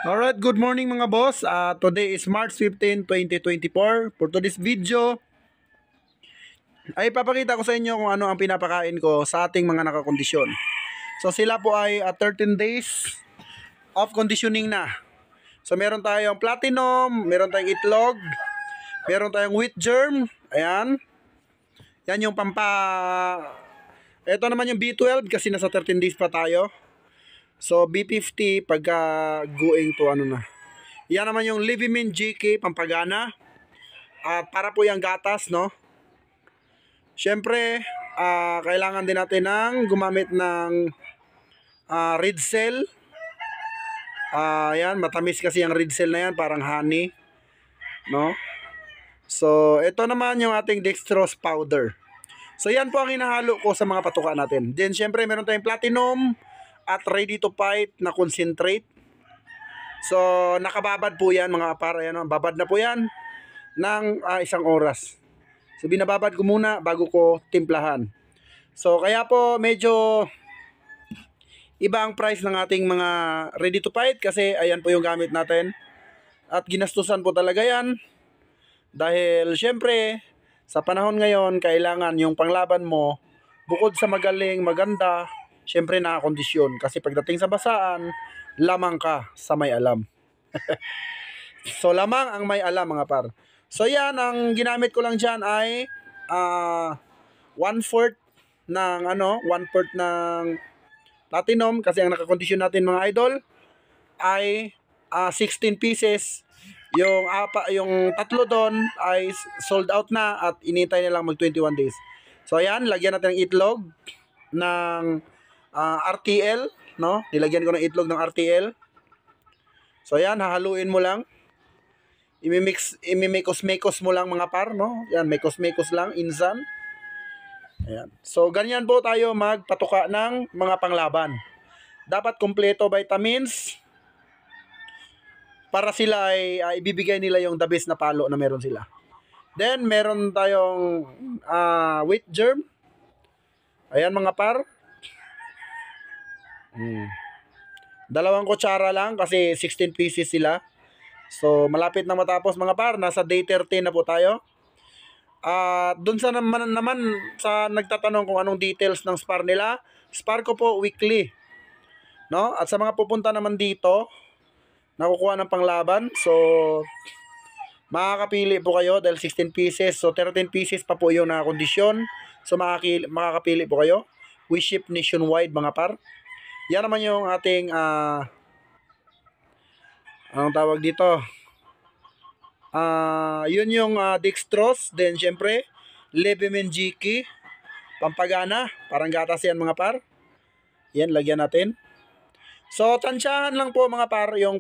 Alright, good morning mga boss. Today is March 15, 2024. For today's video, ay papakita ko sa inyo kung ano ang pinapakain ko sa ating mga nakakondisyon. So sila po ay 13 days of conditioning na. So meron tayong platinum, meron tayong itlog, meron tayong wheat germ. Ayan. Yan yung Ito naman yung B12 kasi nasa 13 days pa tayo. So B50 pagka going to ano na. Yan naman yung Livimin GK pampagana. At para po yung gatas, no? Siyempre, kailangan din natin ng gumamit ng red cell. Yan, matamis kasi yung red cell na yan, parang honey, no? So, ito naman yung ating dextrose powder. So, yan po ang hinahalo ko sa mga patuka natin. Then, siyempre, meron tayong platinum at ready to fight na concentrate. So, nakababad po yan mga par. Ayan, babad na po yan ng 1 oras. So, binababad ko muna bago ko timplahan. So, kaya po medyo iba ang price ng ating mga ready to fight kasi ayan po yung gamit natin. At ginastusan po talaga yan. Dahil syempre, sa panahon ngayon, kailangan yung panglaban mo, bukod sa magaling, maganda, syempre nakakondisyon. Kasi pagdating sa basaan, lamang ka sa may alam. So, lamang ang may alam mga par. So, yan, ang ginamit ko lang dyan ay 1/4 ng 1/4 ng platinum kasi ang nakakondisyon natin mga idol ay 16 pieces. Yung tatlo doon ay sold out na at inintay na lang mag 21 days. So ayan, lagyan natin ng itlog ng RTL, no? Nilagyan ko ng itlog ng RTL. So ayan, hahaluin mo lang. Imimekos-mekos mo lang mga par, no? Yan, mekos-mekos lang, insan. Ayan. So ganyan po tayo magpatuka ng mga panglaban. Dapat kumpleto vitamins para sila ay ibibigay nila yung the best na palo na meron sila. Then meron tayong wheat germ. Ayan mga par. 2 kutsara lang kasi 16 pieces sila. So malapit na matapos mga par. Nasa day 13 na po tayo. Doon sa naman sa nagtatanong kung anong details ng spar nila. Spar ko po weekly. No? At sa mga pupunta naman dito, nakukuha ng panglaban. So, makakapili po kayo dahil 16 pieces. So, 13 pieces pa po yung nakakondisyon. So, makakapili po kayo. We ship nationwide mga par. Yan naman yung ating, anong tawag dito? Yun yung dextrose. Then, syempre, Livimin GK. Pampagana. Parang gatas yan mga par. Yan, lagyan natin. So, tansyahan lang po mga par yung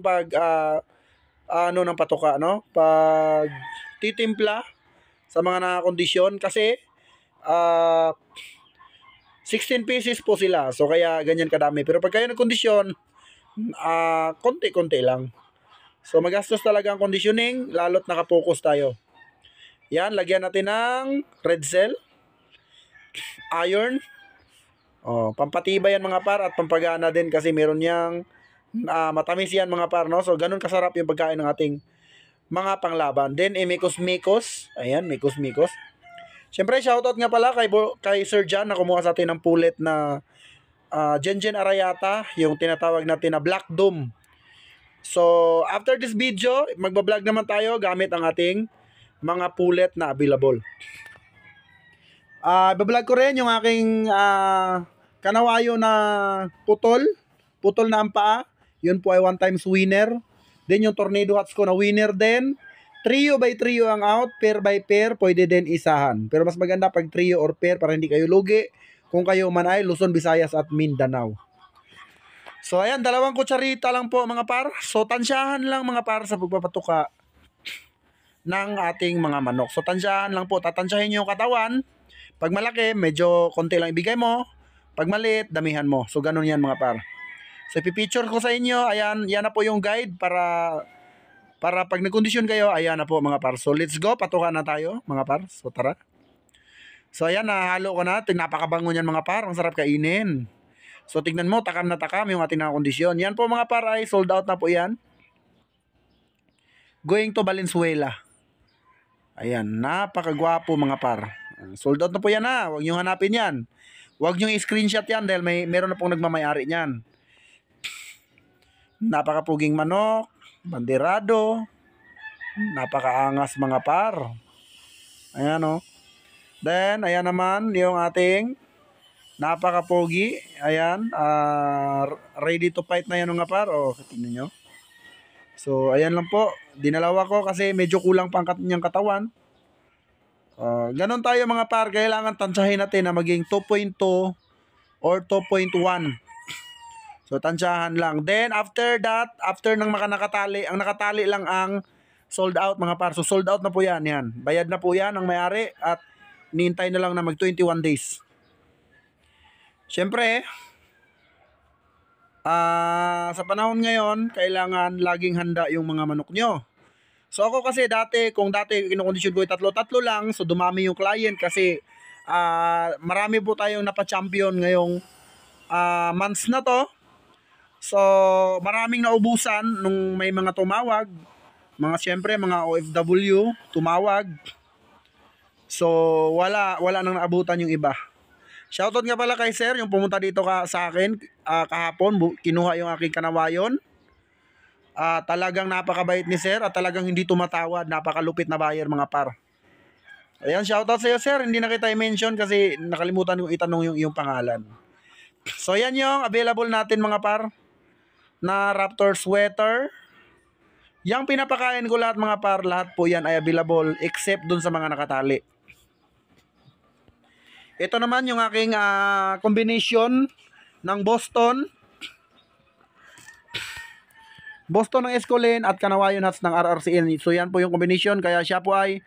ng patuka, no? Pag titimpla sa mga nakakondisyon kasi 16 pieces po sila. So, kaya ganyan kadami. Pero pag kayo nagkondisyon, konti-konti lang. So, magastos talaga ang conditioning, lalo't nakapokus tayo. Yan, lagyan natin ng red cell, iron, pampatibay yan mga par at pampagana din kasi meron yang matamis yan mga par, no? So ganun kasarap yung pagkain ng ating mga panglaban. Then mikos-mikos. Ayan, mikos-mikos. Siyempre shoutout nga pala kay Sir John na kumuha sa atin ng pulet na Gengen Arayata, yung tinatawag natin na Black Doom. So after this video, magbablog naman tayo gamit ang ating mga pulet na available. Bablog ko rin yung aking kanawayo na putol na ang paa. Yun po ay 1 times winner. Then yung tornado hats ko na winner din. Trio by trio ang out, pair by pair, pwede din isahan. Pero mas maganda pag trio or pair para hindi kayo lugi kung kayo man ay Luzon, Visayas at Mindanao. So ayan, 2 kutsarita lang po mga par. So tansyahan lang mga par sa pagpapatuka ng ating mga manok. So tansyahan lang po, tatansyahin nyo yung katawan. Pag malaki, medyo konti lang ibigay mo. Pag maliit, damihan mo. So, ganun yan mga par. So, ipipicture ko sa inyo. Ayan, yan na po yung guide para pag nagkondisyon kayo, ayan na po mga par. So, let's go. Patukan na tayo mga par. So, tara. So, ayan, nahalo ko na. Napakabango niyan mga par. Ang sarap kainin. So, tignan mo, takam na takam yung ating nakakondisyon. Yan po mga par ay sold out na po yan. going to Valenzuela. Ayan, napakagwapo mga par. Sold out na po yan ha. Huwag nyo hanapin yan. Huwag nyo i-screenshot yan dahil meron na pong nagmamayari niyan. Napakapuging manok, banderado, napakaangas mga par. Ayan o. Then, ayan naman yung ating napakapogi. Ayan, ready to fight na yan mga par. O, tingnan nyo. So, ayan lang po. Dinalawa ko kasi medyo kulang pang niyang katawan. Ganon tayo mga par. Kailangan tansyahin natin na maging 2.2 or 2.1. So, tansyahan lang. Then, after that, after ng nakatali, ang nakatali lang ang sold out mga par. So, sold out na po yan. Yan. Bayad na po yan ang may-ari at nihintay na lang na mag 21 days. Siyempre, sa panahon ngayon, kailangan laging handa yung mga manok nyo. So ako kasi kung dati kinukondisyon ko tatlo-tatlo lang, so dumami yung client kasi marami po tayong napa-champion ngayong months na to. So maraming naubusan nung may mga tumawag, siyempre mga OFW tumawag. So wala nang naabutan yung iba. Shoutout nga pala kay sir, yung pumunta dito sa akin kahapon, kinuha yung aking kanawayon. Talagang napakabait ni sir at talagang hindi tumatawad, napakalupit na buyer mga par. Ayan, shoutout sa iyo sir, hindi na kita i-mention kasi nakalimutan kong itanong yung pangalan. So yan yung available natin mga par na Raptor sweater. Yang pinapakain ko lahat mga par, lahat po yan ay available except dun sa mga nakatali. Ito naman yung aking combination ng Boston ng Escolen at Kanawayon hats ng RRCN. So yan po yung combination, kaya siya po ay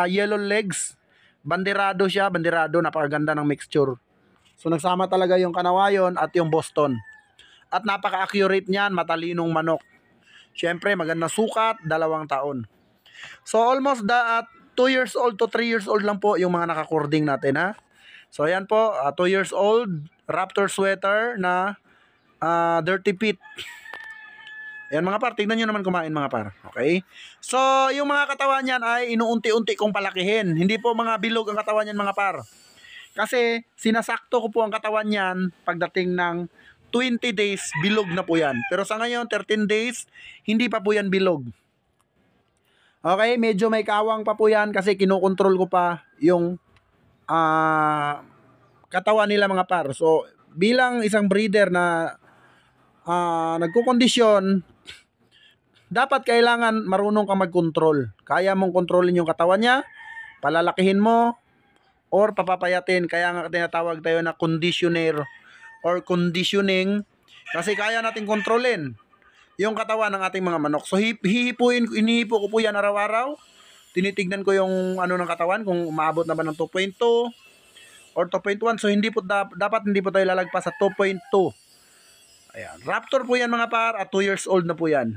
yellow legs, banderado siya, napakaganda ng mixture. So nagsama talaga yung Kanawayon at yung Boston. At napaka-accurate niyan, matalinong manok. Siyempre magandang sukat, 2 taon. So almost 2 years old to 3 years old lang po yung mga nakakording natin ha. So ayan po, 2 years old, Raptor sweater na dirty pit. Ayan mga par, tignan nyo naman kumain mga par. Okay? So yung mga katawan yan ay inuunti-unti kong palakihin. Hindi po mga bilog ang katawan yan mga par. Kasi sinasakto ko po ang katawan yan pagdating ng 20 days, bilog na po yan. Pero sa ngayon, 13 days, hindi pa po yan bilog. Okay, medyo may kawang pa po yan kasi kinokontrol ko pa yung katawan nila mga par. So bilang isang breeder na nagkukondisyon, dapat kailangan marunong ka mag-control. Kaya mong kontrolin yung katawan niya, palalakihin mo or papapayatin. Kaya nga tinatawag tayo na conditioner or conditioning kasi kaya natin kontrolin yung katawan ng ating mga manok. So inihipo ko po yan araw-araw. Tinitignan ko yung ng katawan kung umaabot na ba ng 2.2 or 2.1. So dapat hindi po tayo lalagpas sa 2.2. Ayan, Raptor po yan mga par at 2 years old na po yan.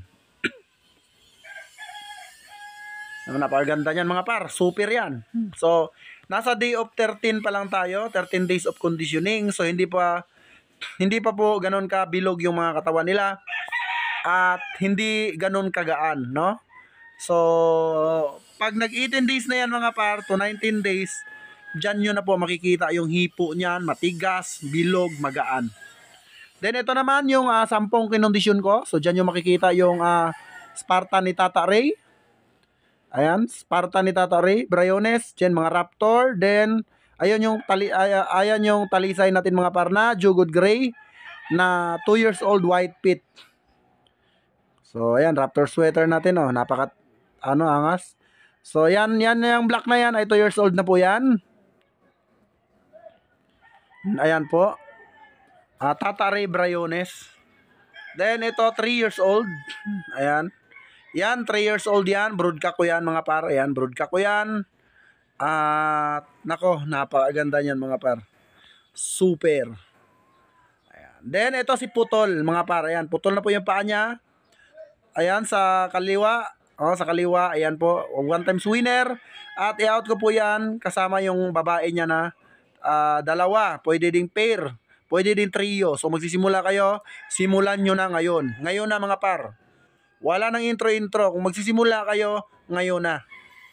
Napakaganda niyan mga par, super yan. So nasa day of 13 pa lang tayo, 13 days of conditioning. So hindi pa po ganoon ka bilog yung mga katawan nila at hindi ganoon kagaan, no? So pag nag 18 days na yan mga par to 19 days, dyan nyo na po makikita yung hipo niyan, matigas, bilog, magaan. Then ito naman yung 10 kinondisyon ko. So dyan nyo makikita yung Spartan ni Tata Ray. Ayan, Spartan ni Tata Ray, Briones, dyan mga Raptor. Then ayan yung talisay natin mga par na Jugod Gray na 2 years old white pit. So ayan, Raptor sweater natin angas. So yan yung black na yan ay 2 years old na po yan. Ayan po. Tata Ray Briones. Then ito 3 years old. Ayan. Yan 3 years old yan. Broodcock ko yan mga par. Ayan, broodcock ko yan. Nako, napakaganda niyan mga par. Super. Ayan. Then ito si Putol mga par. Ayan, putol na po yung paa niya. Ayan sa kaliwa. Sa kaliwa. Ayan po, 1 times winner. At i-out ko po yan kasama yung babae niya na 2. Pwede ding pair. Pwede din trio. So magsisimula kayo, simulan nyo na ngayon. Ngayon na mga par. Wala nang intro-intro. Kung magsisimula kayo, ngayon na.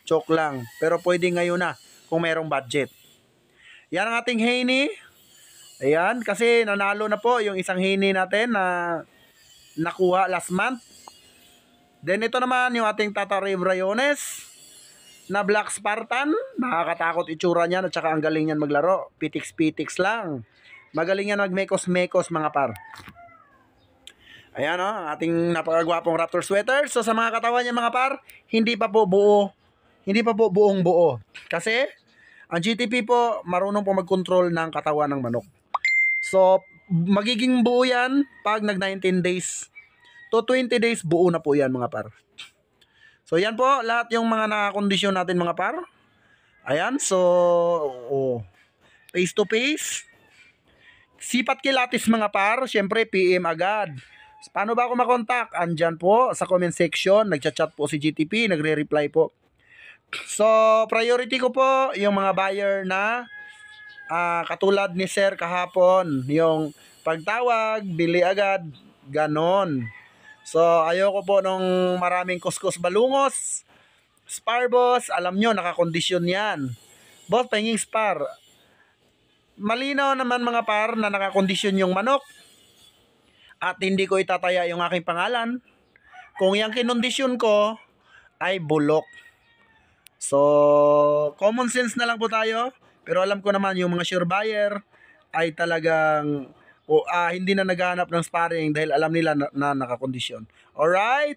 Joke lang. Pero pwede ngayon na kung merong budget. Yan ang ating Haney. Ayan, kasi nanalo na po yung isang Haney natin na nakuha last month. Then ito naman yung ating Tata Rave Rayones na Black Spartan. Nakakatakot itsura niyan at saka ang galing niyan maglaro. Pitix-pitix lang. Magaling yan magmekos-mekos mga par. Ayan ang ating napakagwapong Raptor sweater. So sa mga katawan niya mga par, hindi pa po buong buo. Kasi ang GTP po marunong po mag-control ng katawan ng manok. So magiging buo yan pag nag 19 days to 20 days buo na po yan mga par. So yan po lahat yung mga nakakondisyon natin mga par. Ayan, so face to face. Sipat kilatis mga par, syempre PM agad. Paano ba ako makontak? Andyan po sa comment section, nagchat-chat po si GTP, nagre-reply po. So priority ko po yung mga buyer na katulad ni Sir kahapon, yung pagtawag, bili agad, ganon. So, ayoko po nung maraming kuskus balungos. Spar boss, alam nyo, nakakondisyon yan. Boss, pahinging spar. Malinaw naman mga par na nakakondisyon yung manok. At hindi ko itataya yung aking pangalan. Kung yung kinondisyon ko ay bulok. So, common sense na lang po tayo. Pero alam ko naman yung mga sure buyer ay talagang hindi na naghahanap ng sparring dahil alam nila na nakakondisyon. Alright?